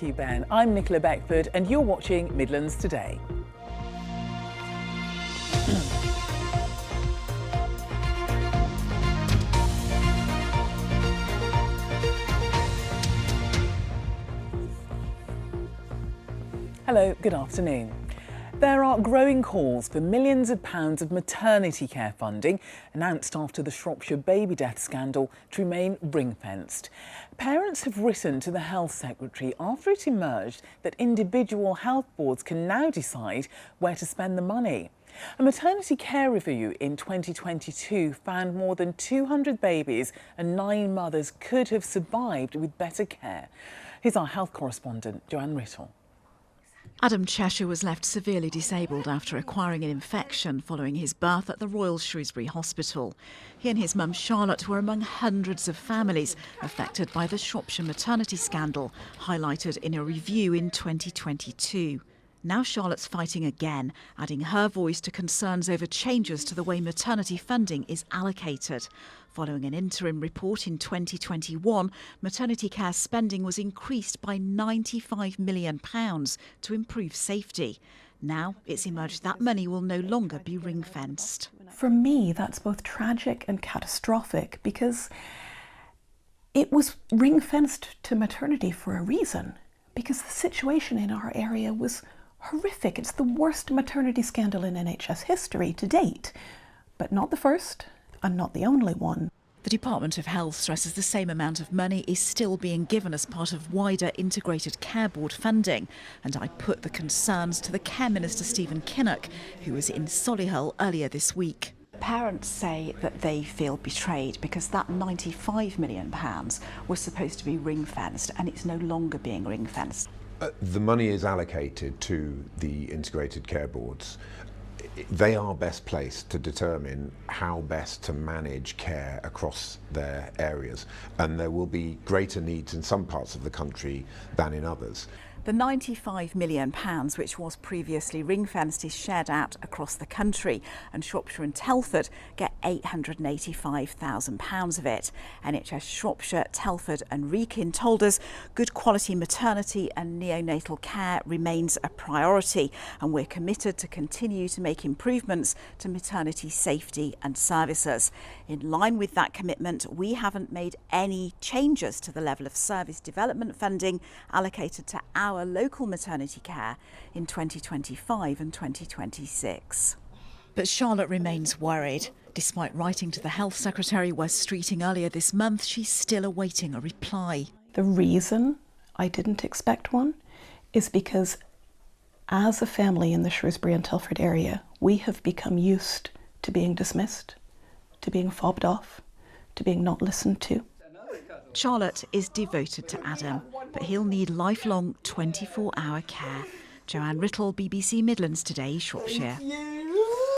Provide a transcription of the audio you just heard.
Thank you, Ben. I'm Nicola Beckford and you're watching Midlands Today. Hello, good afternoon. There are growing calls for millions of pounds of maternity care funding announced after the Shropshire baby death scandal to remain ring-fenced. Parents have written to the Health Secretary after it emerged that individual health boards can now decide where to spend the money. A maternity care review in 2022 found more than 200 babies and 9 mothers could have survived with better care. Here's our health correspondent, Joanne Riddle. Adam Cheshire was left severely disabled after acquiring an infection following his birth at the Royal Shrewsbury Hospital. He and his mum Charlotte were among hundreds of families affected by the Shropshire maternity scandal, highlighted in a review in 2022. Now Charlotte's fighting again, adding her voice to concerns over changes to the way maternity funding is allocated. Following an interim report in 2021, maternity care spending was increased by £95 million to improve safety. Now it's emerged that money will no longer be ring-fenced. For me, that's both tragic and catastrophic because it was ring-fenced to maternity for a reason, because the situation in our area was horrific. It's the worst maternity scandal in NHS history to date, but not the first and not the only one. The Department of Health stresses the same amount of money is still being given as part of wider integrated care board funding. And I put the concerns to the Care Minister Stephen Kinnock, who was in Solihull earlier this week. Parents say that they feel betrayed because that £95 million was supposed to be ring-fenced and it's no longer being ring-fenced. The money is allocated to the integrated care boards. They are best placed to determine how best to manage care across their areas, and there will be greater needs in some parts of the country than in others. The £95 million, which was previously ring-fenced, is shared out across the country, and Shropshire and Telford get £885,000 of it. NHS Shropshire, Telford and Wrekin told us good quality maternity and neonatal care remains a priority, and we're committed to continue to make improvements to maternity safety and services. In line with that commitment, we haven't made any changes to the level of service development funding allocated to our local maternity care in 2025 and 2026. But Charlotte remains worried. Despite writing to the Health Secretary Wes Streeting earlier this month, she's still awaiting a reply. The reason I didn't expect one is because as a family in the Shrewsbury and Telford area, we have become used to being dismissed, to being fobbed off, to being not listened to. Charlotte is devoted to Adam, but he'll need lifelong 24-hour care. Joanne Riddle, BBC Midlands Today, Shropshire.